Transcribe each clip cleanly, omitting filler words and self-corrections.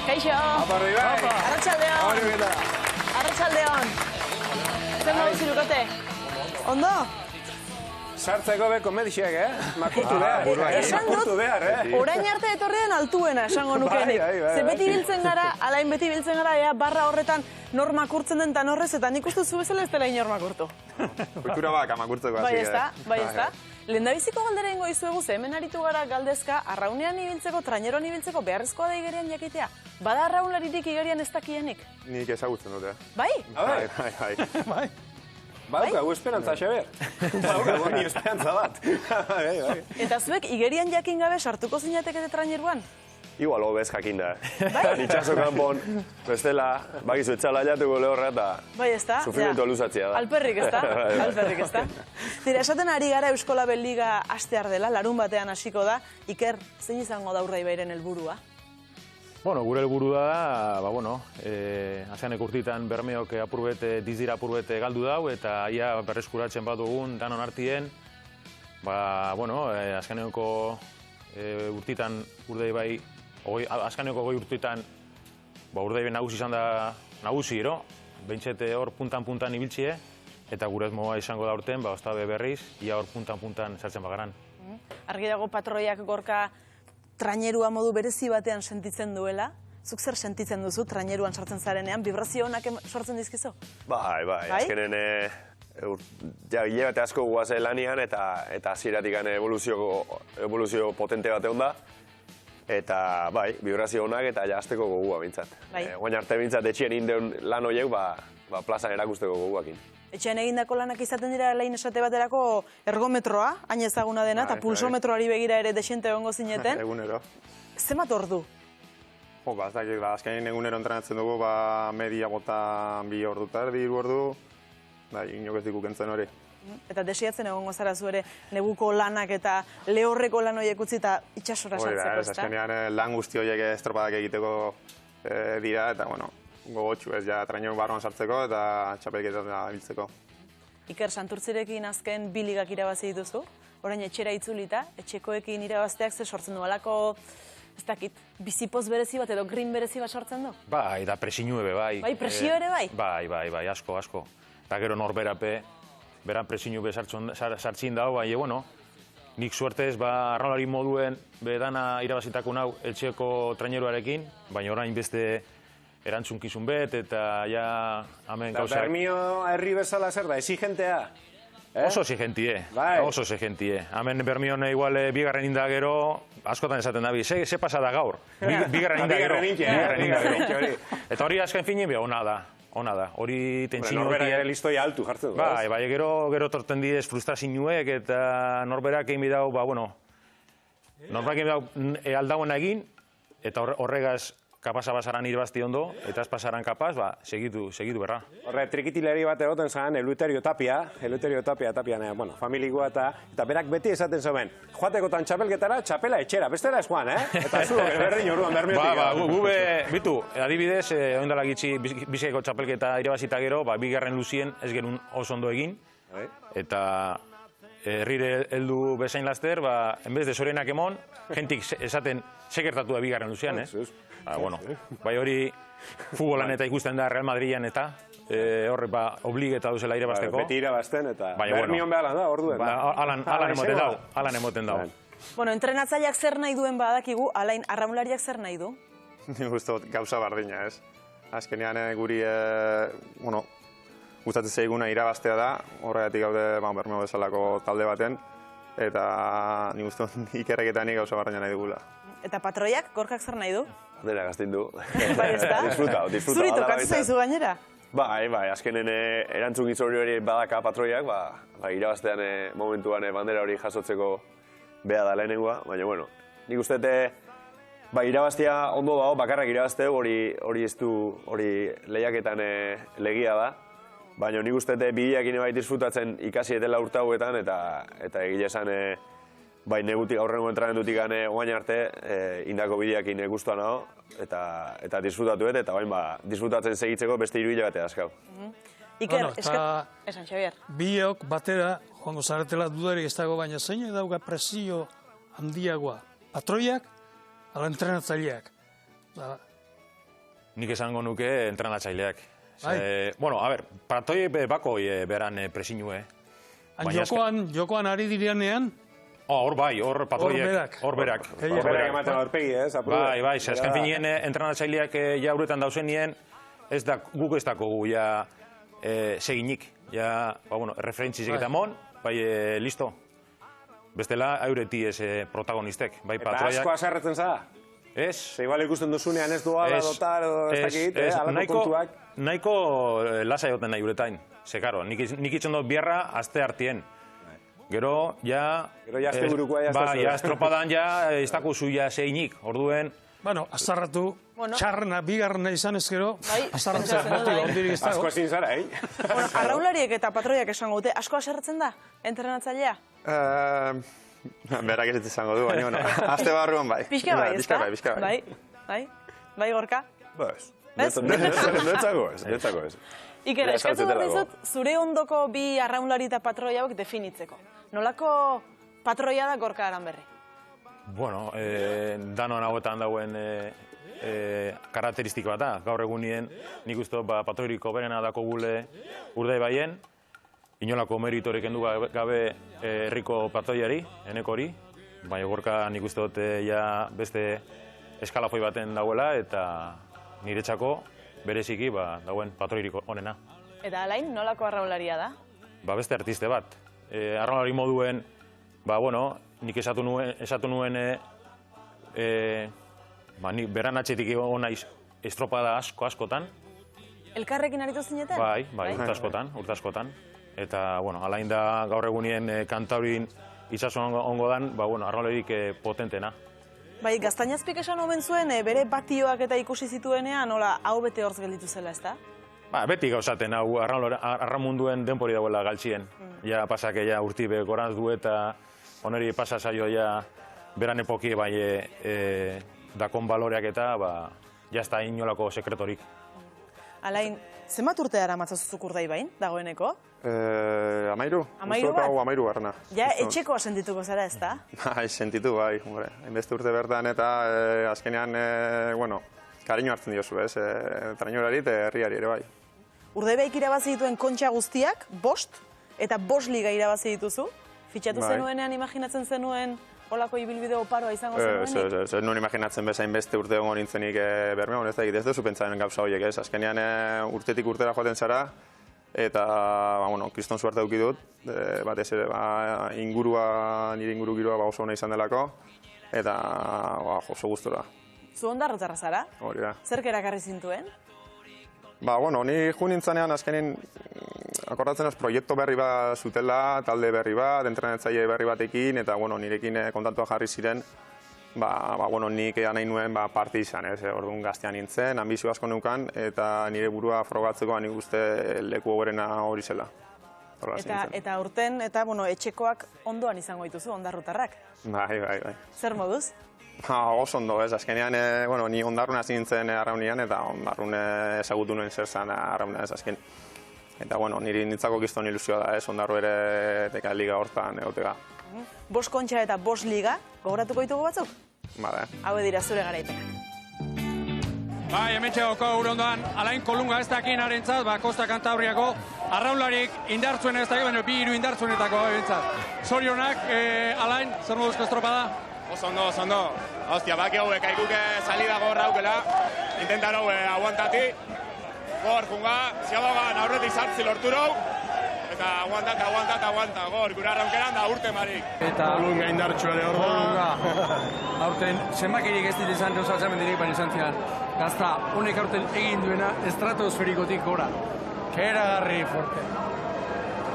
Kaixo! Aparri bai! Arratxaldeon! Hori bida! Arratxaldeon! Zer modu zirukote? Ondo? Sartzeko beko medixiak, Makurtu behar. Esan dut, orain arte etorri den altuena esango nukenik. Ze beti biltzen gara, alain beti biltzen gara, ea barra horretan nor makurtzen den tan horrez, eta nik uste zu bezala ez dela inor makurtu. Kultura baka makurtzeko. Bai ezta. Lehendabiziko galdera ingo izuegu, ze hemen aritu gara galdezka, arraunean ibiltzeko, traineroan ibiltzeko, beharrezkoa da igerian jakitea. Bada arraunlaririk igerian ez dakienik? Nik ezagutzen dute. Bai? Bai. Baukagu esperantza, Xaber. Baukagu ni esperantza bat. Eta zuek igerian jakin gabe sartuko zinatekete traineruan? Igual hobez jakin da. Bai? Itxaso kanpon, bestela, bakizu etxala jatuko lehorra eta Bai, ezta? sufrimentu luzatzea da. Alperrik, ezta? Alperrik, ezta? Tira, esaten ari gara Eusko Label Liga hastear dela, larun batean hasiko da. Iker, zein izango da Urdaibainen helburua? Bueno, gure helburua da, azkenek urtitan Bermeok dizira apurbet galdu dau, eta ia berreskuratzen bat dugun danon artien, azkeneko urtitan Urdaibai, azkeneko goi urtitan Urdaibai nagusi izan da nagusi, behintzete hor puntan ibiltzie, eta gure ezmoa izango da urten, ostabe berriz, ia hor puntan sartzen bagaran. Argi dago patroiak Gorka trainerua modu berezi batean sentitzen duela. Zuk zer sentitzen duzu traineruan sartzen zarenean? Vibrazio honak sortzen dizkizu? Bai, azkenen hile bate asko guaze lanian eta hasieratik evoluzio potente bat egon da. Eta bai, vibrazio honak eta jazteko gogua bintzat. Guain arte bintzat etxien indeun lan horiek plazan erakusteko goguakin. Etxean egindako lanak izaten dira lehen esate baterako ergometroa, hain ezaguna dena, eta pulsometroari begira ere desente egongo zineten. Egunero. Zemat ordu? Ez dakit, azkenin egunero entrenatzen dugu, media bota 2 ordu eta 3 ordu, inok ez dikuk entzen hori. Eta desiatzen egongo zara zu ere neguko lanak eta lehorreko lan horiek utzi eta itxasora sartzeko, ezta? Azkenean lan guzti horiek estropadak egiteko dira, eta gogotxu ez, trainero barruan sartzeko eta txapelketan biltzeko. Iker, Santurtzirekin azken 2 ligak irabazi dituzu, orain etxera itzulita, etxekoekin irabazteak ze sortzen du, alako, ez dakit, bizipoz berezi bat edo grin berezi bat sortzen du? Bai, da presinu ebe, bai. Bai, presio ere bai? Bai, asko. Eta gero norberape, beran presinu ebe sartzin dago, bai, nik suertez, arraunlari moduen, dana irabazitako nau etxeko traineruarekin, baina orain beste erantzunkizun bet, eta ja, hemen gauzak... Bermio herri bezala zer da, exigentea? Oso exigentie. Hemen Bermion igual bigarren inda gero, askotan esaten dabi, ze pasa da gaur? Bigarren inda gero. Eta hori azken finin, ona da. Hori tentsinu... Norberak ere listoia altu jartzen du. Bai, gero torten didez frustrazinuek, eta norberak egin bidau, norberak egin bidau aldagoen egin, eta horregaz kapasa basaran irabazti ondo, eta ez pasaran kapaz, segitu berra. Horre, trikitileri bat egoten zan, Eleuterio Tapia, familikoa eta berak beti esaten zoben, joatekotan txapelketara, txapela etxera, bestela ez joan, Eta zu, berdin orduan, bermiotik. Gube, bitu, adibidez, oindala gitxi bizkaiko txapelketa irabazita gero, bigarren luzien ez gerun oso ondo egin, eta herrire heldu bezain laster, enbez de sorenak emon, jentik esaten sekertatu da bigarren luzean, Bai hori futbolan eta ikusten da Real Madridian eta horre obligeta duzela irabazteko. Beti irabazten eta Bermion behalan da, orduen. Alan emoten dago. Entrenatzaileak zer nahi duen badakigu, alain arraunlariak zer nahi du? Nik uste gauza bardina, ez? Azkenean guri, gustatzen zaiguna irabaztea da, horregatik gaude Bermeo bezalako talde baten, eta nik uste Ikerrek eta nik gauza bardina nahi dugula. Eta patroiak, Gorkak zer nahi du? Dena gaztin du. Bai, ez da? Disfrutau. Zuri tokatzen zaizu gainera? Bai, azkenen erantzun gizori hori badaka patroiak, irabaztean momentuan bandera hori jasotzeko beha da lehenengoa, baina, nik uste irabaztea ondo dago, bakarrak irabazte hori ez du, hori lehiaketan legia da, baina nik uste bideakin disfrutatzen ikasi etela urte hauetan, eta egile esan negutik aurrengo entrenamendutik oain arte indako bideakin guztuan nago, eta disfrutatu eta disfrutatzen segitzeko beste 3 hilabete askau. Iker, esan Xabier. Biok batera, joango zaretela dudarik ez dago, baina zein dauka presio handiagoa. Patroiak, ala entrenatzaileak. nik esango nuke entrenatzaileak. Bueno, a ber, patoi bakoi beran presinue. Jokoan ari direnean, Hor bai, hor patroiek, hor berak. Berak ematen aurpegi, ez? Bai, azken finien entrenatzaileak ja uretan dauzen nien, guk ez dakogu ja seginik. Ja, bueno, referentzizek eta mon, bai, listo. Bestela, eureti ez protagonistek. Eta asko aserretzen zara? Ez. Igual ikusten duzunean ez duala dotar, ez dakit, alako kontuak. Nahiko lasa joten nahi uretain. Ze, karo, nik itxondo biarra azte hartien. Gero, ja... Gero, jazte burukoa jazte zuen. Ja, estropadan ja, ez dako zuia zeinik, orduen... Bueno, azarratu, txarna, bigarna izan ez gero, azarratzen motiba ondirik ez dago. Asko ezin zara, Arraulariek eta patroiak esango dute, asko aserretzen da, entrenatzailea? Berak ez izango du, baina, azte barruan bai. Pixka bai, ez da? Bai, Gorka? Netzako ez. Iker, eskatu behar dizut, zure ondoko bi arraunlari eta patroi hauek definitzeko. Nolako patroia da Gorka Aranberri? Bueno, danoan hauetan dauen karakteristiko bat da. Gaur egunien nik uste patroiriko berena dako gule urdai baien, inolako meritorik endu gabe herriko patroiari, enekori, baina Gorka nik uste dut ja beste eskalafoi baten dauela eta niretzako bereziki dauen patroiriko onena. Eta Alain, nolako arraunlaria da? Beste artiste bat. Arraunlari moduen, bueno, nik esatu nuen beran atxetik egon naiz estropada askotan. Elkarrekin aritu zineten? Bai, urte askotan. Eta, bueno, Alain da gaur egunien kantaurin itxasuan ongo dan, arraunlarik potentena. Bai, Gaztainazpik esan omen zuen, bere patioak eta ikusi zituenean, nola, hau bete hortz gelditu zela, ez da? Beti gauzaten, hau arramunduen denpori dauela galtzien. Ja, pasake, ja, urtibe goranz du eta oneri pasa zaio, ja, beran epoki, bai, dakon baloreak eta, jazta inolako sekretorik. Alain, zenbat urte dara matzazuzuk urdai bain, dagoeneko? Amairu. Amairu bat? Amairu garna. Ja, etxeko sentituko zara, ez da? Bai, sentitu, bai. Hainbeste urte bertan eta azkenean, kariño hartzen diozu, ez? Trainolari eta herriari ere, bai. Urdaibaik irabazi dituen kontxa guztiak, 5 eta 5 liga irabazi dituzu. Fitxatu zenuenean imaginatzen zenuen olako ibilbide oparoa izango zenuenik? Ez nuen imaginatzen bezain beste urte gongo nintzenik bermeon, ez duzu pentsaren gauza horiek, ez? Azkenean urtetik urtera joaten zara, eta, kriston zuarte duki dut, batez ere, nire inguru giroa oso hona izan delako, eta oso gustora. Zu ondarrotarra zara? Hori da. Zerk erakarri zintuen? Ni jo nintzanean azkenin akordatzen az proiektu berri bat zutela, talde berri bat, entrenatzaile berri batekin, eta nirekin kontantua jarri ziren, nik nahi nuen parte izan, orduan gaztean nintzen, ambizio asko neukan, eta nire burua frogatzeko nik uste leku horrena hori zela. Eta urten, eta etxekoak ondoan izango dituzu, ondarrutarrak? Bai. Zer moduz? Oso ondo, ez, azkenean, ni ondarrun hasi nintzen arraunean, eta ondarrun ezagutu nuen zer zen arrauna ez azken. Eta, niri nintzako kiston ilusioa da, ez, ondarru ere teka liga hortan egotega. 5 kontxa eta 5 liga, gogoratuko ditugu batzuk? Bada. Hau dira zure garaipenak. Bai, hemen txegoko urondoan, Alain Kolunga ez dakin harentzat, Kosta Kantabriako, arraularik indartzuen ez dakin, baina 2 hiru indartzuenetako harentzat. Zorionak, Alain, zer moduzko estropada? Oso ondo. Hostia, baki hauek haikuke salida gorra aukela, intentan hau aguantati. Gor, junga, ziadogan aurretik sartzi lorturau, eta aguanta, gor, gure arraunkeran da urte marik. Eta Kolunga indartxua ere Kolunga. Aurten, zenbakirik ez dit izan gauzatzen mendirik, baina izan zian. Gazta, honek aurten egin duena estratosferikotik gora. Keragarri forte.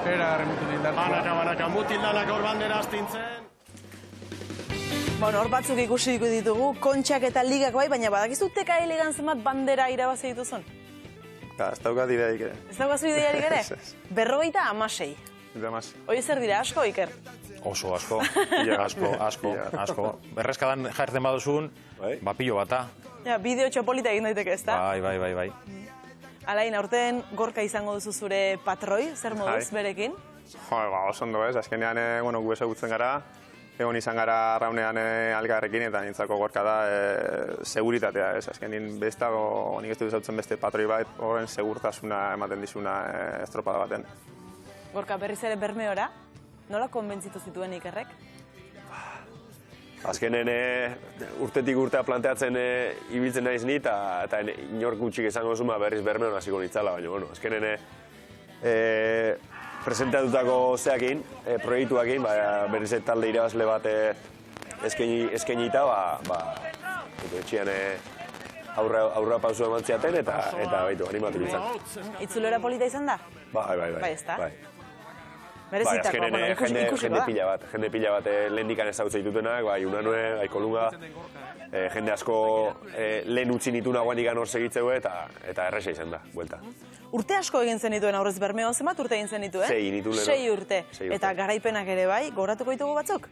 Keragarri mutil indartxua. Banaka, mutil danak hor bandera astintzen. Hor batzuk ikusiko ditugu, kontxak eta ligak bai, baina badakizu TKE ligan zenbat bandera irabazi dituzun? Ez daukat idearik ere. Ez daukazu idearik ere? 56. Hoi zer dira, asko, Iker? Oso asko, asko. Berrezkadan jartzen baduzun, pilo bata. Bideo txopolita egin daiteke, ez da? Bai. Alain, aurten Gorka izango duzu zure patroi, zer moduz berekin? Oso ondo ez, azkenean gu ezagutzen gara, egon izan gara raunean algarrekin, eta nintzako Gorka da seguritatea, ez? Azkenin bestago, nik ez dut zautzen beste patroi bat, horren segurtasuna ematen dizuna estropada baten. Gorka, berriz ere Bermeora, nola konbentzitu zituen Ikerrek? Azkenen urtetik urtea planteatzen ibiltzen naiz ni, eta inork gutxik esango zuma berriz Bermeon hasiko nitzala, baina, bueno, azkenen presentatutako zeakin, proiektuakin, berriz talde irabazle bat eskainita, etxean aurra pausu emantziaten, eta baitu, animatu bitzen. Itzulera polita izan da? Bai, ezta? bai. Merezitako, Jende pila bat lehendikan ezagutzen ditutenak, bai, Unanue, bai, Kolunga, jende asko lehen utzi nituna guandikan hor segitzeu eta erresa izan da, buelta. Urte asko egin zenituen aurrez Bermeon, zenbat urte egin zenituen? 6 nituen. 6 urte. Eta garaipenak ere bai, gogoratuko ditugu batzuk?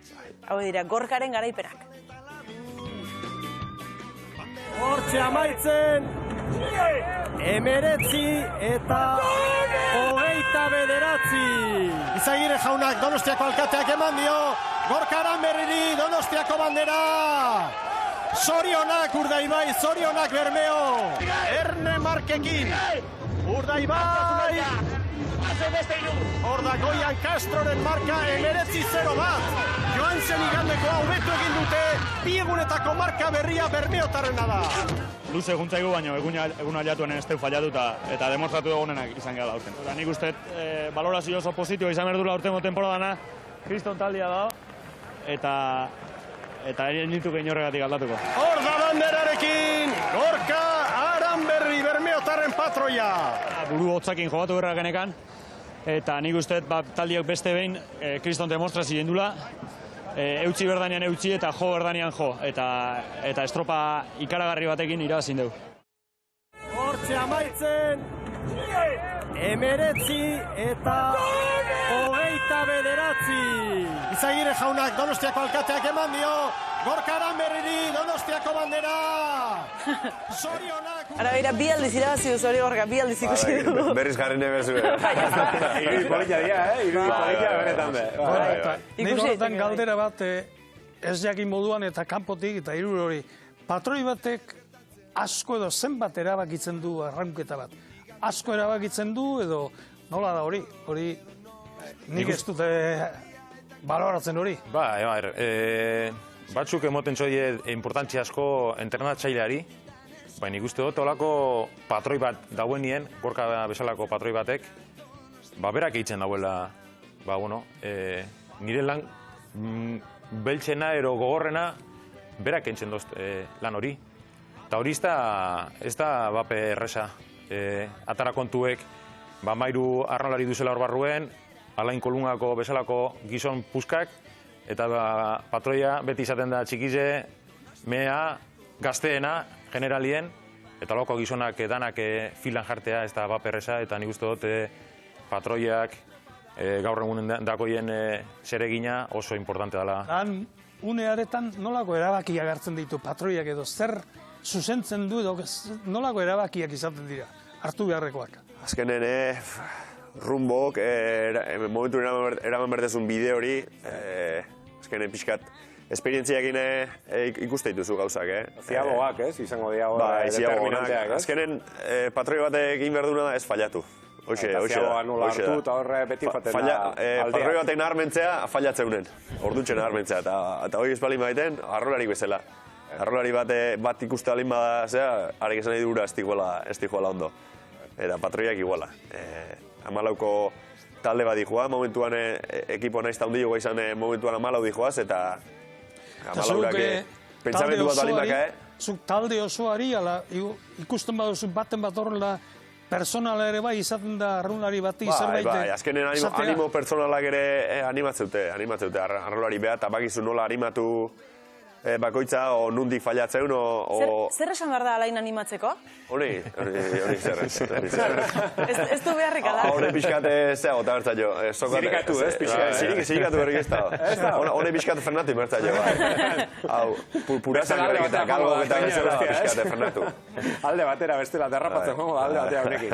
Hau dira, Gorkaren garaipenak. Hortxe amaitzen, 19 eta 29. Izagirre jaunak Donostiako alkateak eman dio, Gorka Aranberriri Donostiako bandera. Zorionak Urdaibai, zorionak Bermeo. Erne Markekin, Urdaibai. Hor da Goian Castroren marka 19-0 bat. Joan zen igandekoa hobetu egin dute, bi egunetako marka berria Bermeotarrena da. Luze juntzaigu, baina egun aliatuen ez teu fallatu eta demostratu egonenak izan gara aurten. Nik uste valorazio oso positibo izan behar dula urtemo temporadana, Kriston taldia da, eta nituk inorregatik aldatuko. Hor da banderarekin, Gorka Aranberri Bermeotarren patroia. Buru hotzakin jogatu berra genekan, eta nik uste taldiak beste behin Kriston demostrazio jendula, eutzi berdanean eutzi eta jo berdanean jo, eta estropa ikaragarri batekin irabazin dugu. Hortxe amaitzen, 19 eta 29. Izagirre jaunak Donostiako alkateak eman dio, Gorka Aranberriri Donostiako bandera. Zorionak... Ara beira, bi aldiz irabazi du Zori Gorka, bi aldiz ikusi dugu. Berriz jarri nebezu. Irudi polita dira, irudi polita benetan be. Nik horretan galdera bat ez jakin moduan eta kanpotik eta hiru hori. Patroi batek asko edo zenbat erabakitzen du arraunketa bat. Asko erabakitzen du edo nola da hori? Hori nik ez dute baloratzen hori. Batzuk emoten zoie importantzia asko entrenatzaileari, baina ikuste dut, olako patroi bat dauenien, Gorka bezalako patroi batek, berak eitzen dauela, nire lan beltzena ero gogorrena, berak eitzen dozt lan hori. Eta hori ez da bape erresa. Atara kontuek, mairu arnolari duzela hor barruen, Alain Kolungako bezalako gizon puskak, eta patroia beti izaten da txikize, mea, gazteena, generalien, eta loko gizonak danak filan jartea ez da baperreza, eta nik uste dut patroiak gaur egunen dakoien zeregina oso importante dela. Han, unearetan nolako erabakiak hartzen ditu patroiak edo, zer zuzentzen du edo nolako erabakiak izaten dira, hartu beharrekoak? Azkenen, rumbok, momentu eraman berdezun bide hori, azkenen pixkat, esperientziakin ikuste dituzu gauzak, Ziagoak, izango dira determinanteak, azkenen patroi batek egin behar duna da ez fallatu. Hoxe da. Ziagoa nola hartu eta horre beti faten da aldeak. Patroi batek naharmentzea, fallatzeunen, orduntxe naharmentzea, eta hori espalin baiten, arrolari bezala. Arrolari bat ikuste alin bada, harek esan nahi dura ez diguela ondo. Eta patroiak iguala. Amalauko talde bat dijoa, momentuan ekipo naiz taundillo izan momentuan amalau dijoaz, eta amalaurak pentsamentu bat balindaka, Zuk talde osoari, ikusten baduzu baten bat horrela personala ere bai izaten da arrunlari bati zerbait. Bai, azkenen animo personalak ere animatzeute, arrolari beha, eta bakizu nola animatu bakoitza, o nundik fallatzeun, o... Zer esan behar da Alain animatzeko? Hori zer. Ez du beharrik ala? Hori pixkat zea gota bertza jo. Zirikatu, ez? Zirikatu berrik ez da. Hori pixkat Fernatu bertza jo. Hau, purazak berrik eta galgok eta bezala pixkat Fernatu. Alde batera bestela, derrapatzen jongo alde batera honekin.